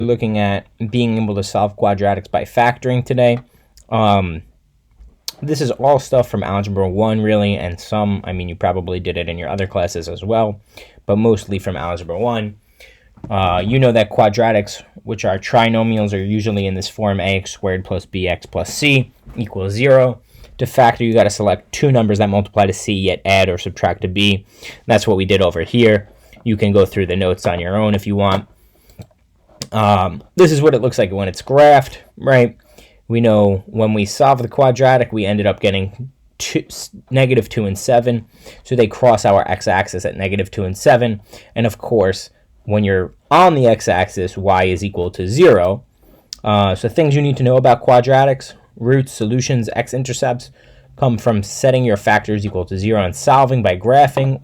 looking at being able to solve quadratics by factoring today. This is all stuff from Algebra 1, really, and some, I mean, you probably did it in your other classes as well, but mostly from Algebra 1. You know that quadratics, which are trinomials, are usually in this form: ax squared plus bx plus c equals 0. To factor, you got to select two numbers that multiply to c, yet add or subtract to b. That's what we did over here. You can go through the notes on your own if you want. This is what it looks like when it's graphed, right? We know when we solve the quadratic, we ended up getting -2 and 7. So they cross our x-axis at -2 and 7. And of course, when you're on the x-axis, y is equal to 0. So things you need to know about quadratics: roots, solutions, x-intercepts come from setting your factors equal to 0 and solving by graphing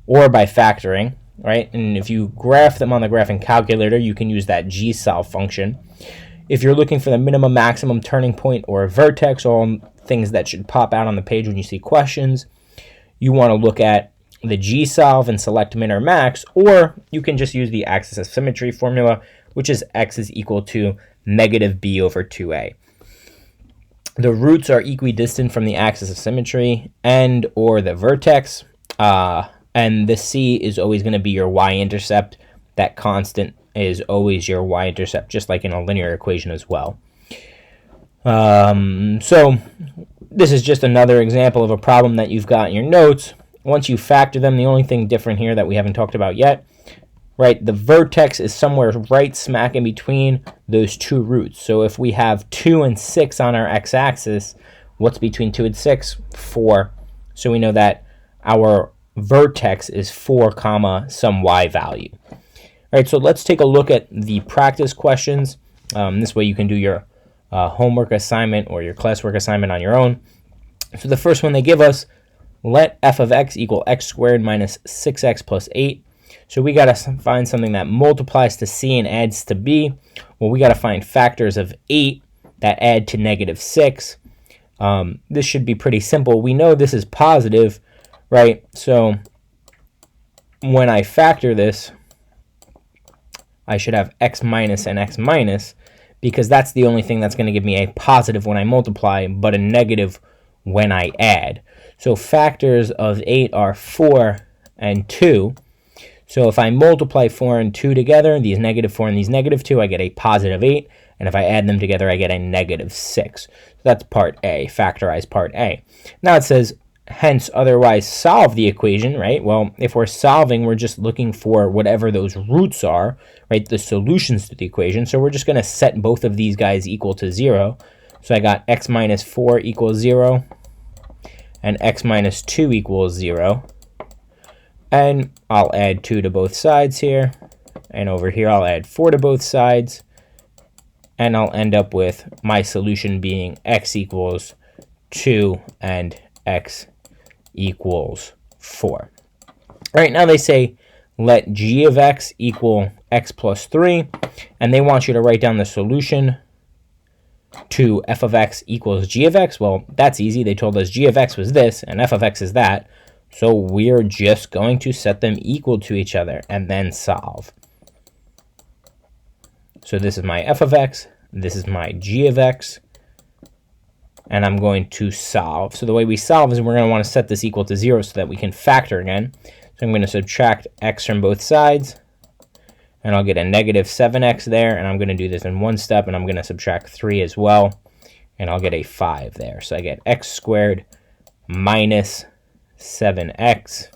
or by factoring, right? And if you graph them on the graphing calculator, you can use that gsolve function. If you're looking for the minimum, maximum, turning point, or a vertex, all things that should pop out on the page when you see questions, you want to look at the gsolve and select min or max, or you can just use the axis of symmetry formula, which is x is equal to -b over 2a. The roots are equidistant from the axis of symmetry and or the vertex, and the c is always going to be your y-intercept. That constant is always your y-intercept, just like in a linear equation as well. So this is just another example of a problem that you've got in your notes. Once you factor them, the only thing different here that we haven't talked about yet, right, the vertex is somewhere right smack in between those two roots. So if we have 2 and 6 on our x-axis, what's between 2 and 6? 4. So we know that our vertex is 4 comma some y value. All right, so let's take a look at the practice questions. This way you can do your homework assignment or your classwork assignment on your own. So the first one they give us: let f of x equal x squared minus 6x plus 8. So we got to find something that multiplies to c and adds to b. Well, we got to find factors of 8 that add to -6. This should be pretty simple. We know this is positive, right? So when I factor this, I should have x minus and x minus, because that's the only thing that's going to give me a positive when I multiply, but a negative when I add. So factors of 8 are 4 and 2. So if I multiply 4 and 2 together, these -4 and these -2, I get a positive 8. And if I add them together, I get a -6. So that's part A, factorize part A. Now it says, hence otherwise solve the equation, right? Well, if we're solving, we're just looking for whatever those roots are, right? The solutions to the equation. So we're just going to set both of these guys equal to 0. So I got x minus 4 equals 0 and x minus 2 equals 0. And I'll add 2 to both sides here. And over here, I'll add 4 to both sides. And I'll end up with my solution being x equals 2 and x equals 4. All right, now they say let g of x equal x plus 3, and they want you to write down the solution to f of x equals g of x. Well, that's easy. They told us g of x was this, and f of x is that. So we're just going to set them equal to each other and then solve. So this is my f of x, this is my g of x, and I'm going to solve. So the way we solve is we're going to want to set this equal to 0 so that we can factor again. So I'm going to subtract x from both sides, and I'll get a -7x there, and I'm going to do this in one step, and I'm going to subtract 3 as well, and I'll get a 5 there. So I get x squared minus 7x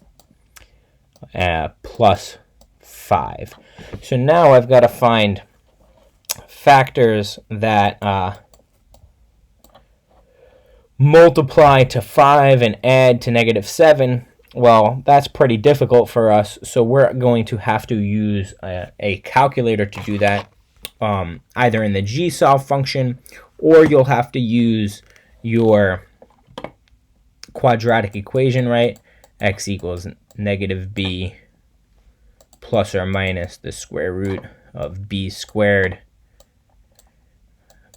plus 5. So now I've got to find factors that multiply to 5 and add to -7. Well, that's pretty difficult for us, so we're going to have to use a calculator to do that, either in the gsolve function, or you'll have to use your quadratic equation, right? X equals -b plus or minus the square root of b squared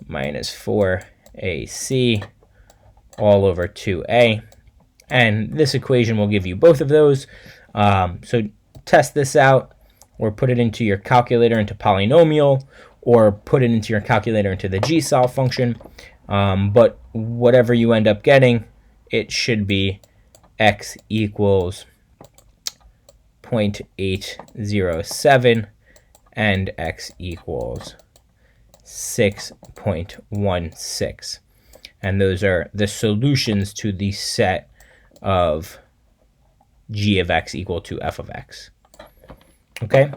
minus 4ac all over 2a. And this equation will give you both of those. So test this out, or put it into your calculator into polynomial, or put it into your calculator into the gsolve function. But whatever you end up getting, it should be x equals 0.807 and x equals 6.16. And those are the solutions to the set of g of x equal to f of x. Okay?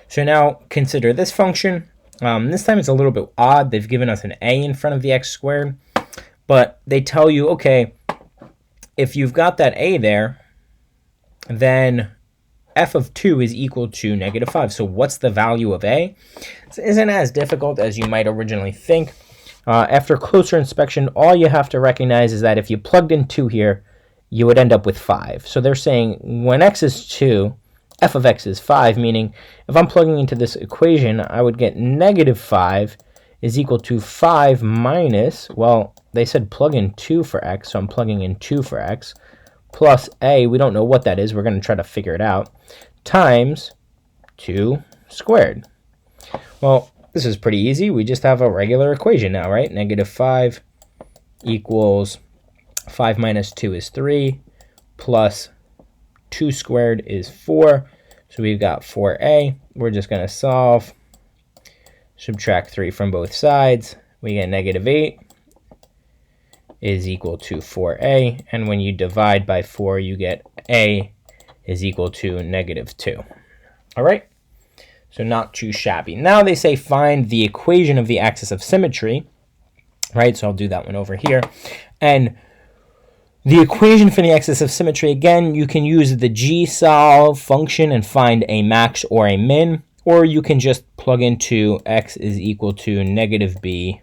So now consider this function. This time it's a little bit odd. They've given us an a in front of the x squared, but they tell you, okay, if you've got that a there, then f of 2 is equal to -5. So what's the value of a? This isn't as difficult as you might originally think. After closer inspection, all you have to recognize is that if you plugged in 2 here, you would end up with 5. So they're saying when x is 2, f of x is 5, meaning if I'm plugging into this equation, I would get -5 is equal to 5 minus, well, they said plug in 2 for x, so I'm plugging in 2 for x, plus a, we don't know what that is, we're going to try to figure it out, times 2 squared. Well, this is pretty easy. We just have a regular equation now, right? -5 equals 5 minus 2 is 3, plus 2 squared is 4. So we've got 4a. We're just going to solve. Subtract 3 from both sides. We get -8 is equal to 4a. And when you divide by 4, you get a is equal to -2. All right? So not too shabby. Now they say find the equation of the axis of symmetry. Right? So I'll do that one over here. And the equation for the axis of symmetry, again, you can use the gsolve function and find a max or a min, or you can just plug into x is equal to -b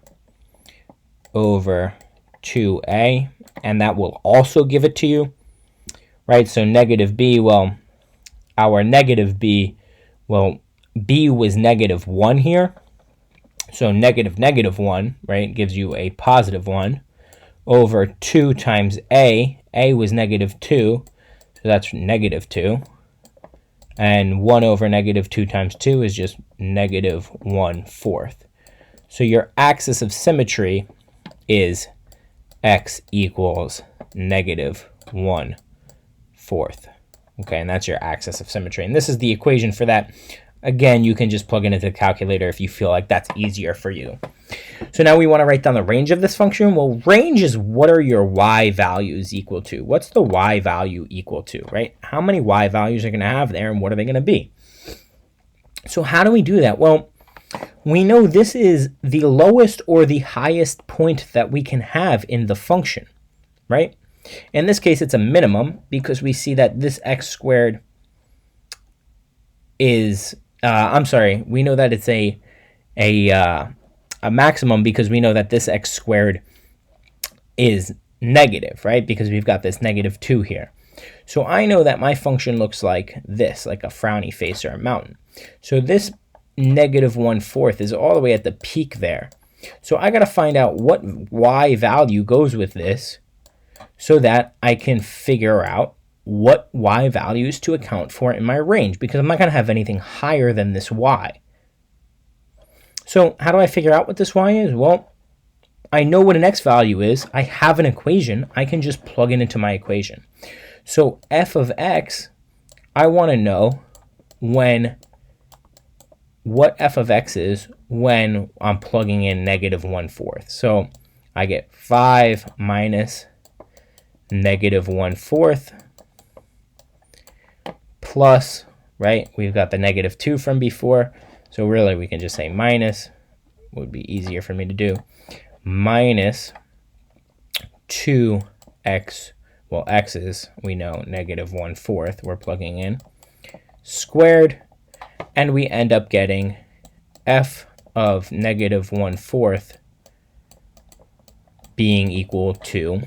over 2a, and that will also give it to you, right? So -b, well, our -b, well, b was -1 here, so -1, right, gives you a +1, over 2 times a was -2, so that's -2, and 1 over -2 times 2 is just -1/4. So your axis of symmetry is x equals -1/4. Okay, and that's your axis of symmetry. And this is the equation for that. Again, you can just plug it into the calculator if you feel like that's easier for you. So now we want to write down the range of this function. Well, range is what are your y values equal to? What's the y value equal to, right? How many y values are going to have there, and what are they going to be? So how do we do that? Well, we know this is the lowest or the highest point that we can have in the function, right? In this case, it's a minimum because we see that this x squared is, we know that it's a maximum because we know that this x squared is negative, right? Because we've got this -2 here. So I know that my function looks like this, like a frowny face or a mountain. So this -1/4 is all the way at the peak there. So I got to find out what y value goes with this so that I can figure out what y values to account for in my range, because I'm not going to have anything higher than this y. So how do I figure out what this y is? Well, I know what an x value is. I have an equation. I can just plug it into my equation. So f of x, I want to know what f of x is when I'm plugging in -1/4. So I get 5 minus -1/4 plus, right, we've got the -2 from before, so really we can just say minus, would be easier for me to do, minus 2x, well, x is, we know, -1/4, we're plugging in, squared, and we end up getting f of -1/4 being equal to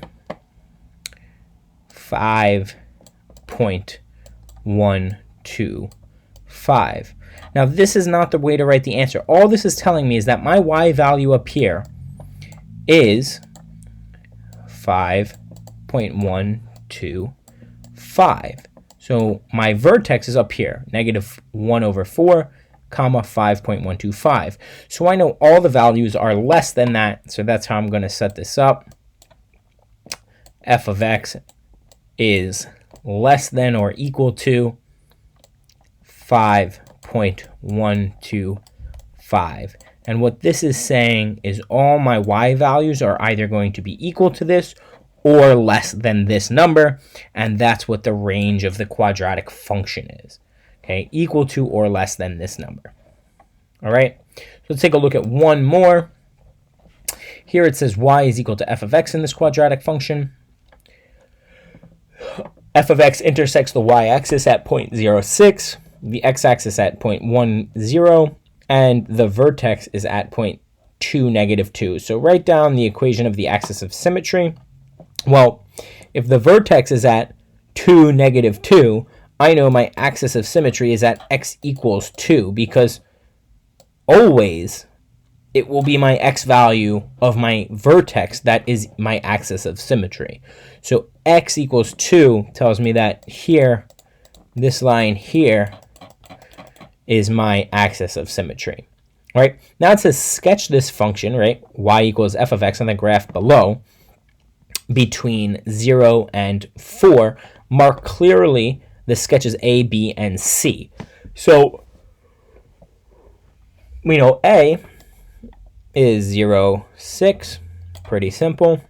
5.125. Now, this is not the way to write the answer. All this is telling me is that my y value up here is 5.125. So my vertex is up here, -1/4. comma 5.125. So I know all the values are less than that, so that's how I'm going to set this up. F of x is less than or equal to 5.125. And what this is saying is all my y values are either going to be equal to this or less than this number, and that's what the range of the quadratic function is. Okay, equal to or less than this number. All right, so let's take a look at one more. Here it says y is equal to f of x in this quadratic function. F of x intersects the y-axis at 0.06, the x-axis at 0.10, and the vertex is at 0.2, -2. So write down the equation of the axis of symmetry. Well, if the vertex is at 2, -2, I know my axis of symmetry is at x equals 2, because always it will be my x value of my vertex that is my axis of symmetry. So x equals 2 tells me that here, this line here, is my axis of symmetry. Right? Now it says sketch this function, right? Y equals f of x on the graph below between 0 and 4. Mark clearly the sketches A, B, and C. So we know A is 0, 6, pretty simple.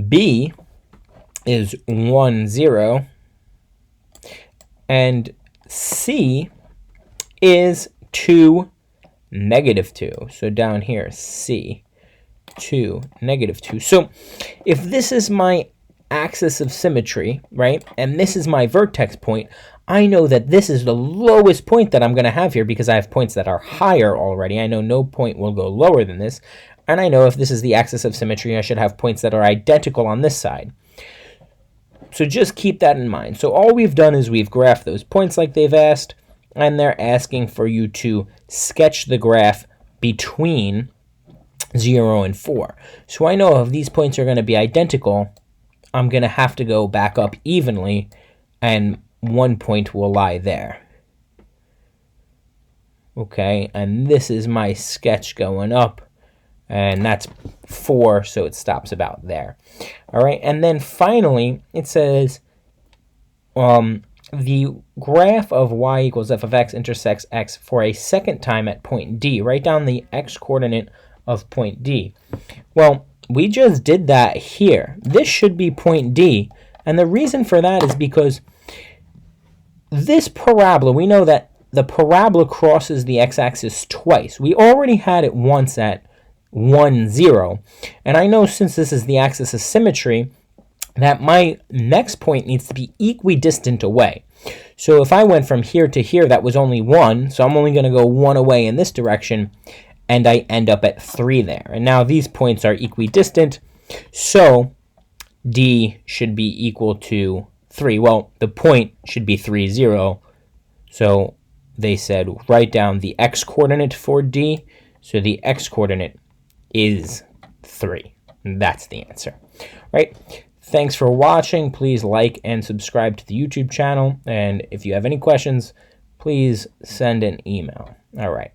B is 1, 0. And C is 2, -2. So down here, C, 2, -2. So if this is my axis of symmetry, right, and this is my vertex point, I know that this is the lowest point that I'm going to have here because I have points that are higher already. I know no point will go lower than this. And I know if this is the axis of symmetry, I should have points that are identical on this side. So just keep that in mind. So all we've done is we've graphed those points like they've asked, and they're asking for you to sketch the graph between 0 and 4. So I know if these points are going to be identical, I'm going to have to go back up evenly, and one point will lie there. Okay, and this is my sketch going up, and that's 4, so it stops about there. All right, and then finally, it says the graph of y equals f of x intersects x for a second time at point D. Write down the x-coordinate of point D. Well, we just did that here. This should be point D, and the reason for that is because this parabola, we know that the parabola crosses the x-axis twice. We already had it once at 1, 0, and I know since this is the axis of symmetry that my next point needs to be equidistant away. So if I went from here to here, that was only 1, so I'm only going to go 1 away in this direction, and I end up at 3 there. And now these points are equidistant, so D should be equal to 3. Well, the point should be 3, 0, so they said write down the x-coordinate for D, so the x-coordinate is 3. And that's the answer, right? Thanks for watching. Please like and subscribe to the YouTube channel. And if you have any questions, please send an email. All right.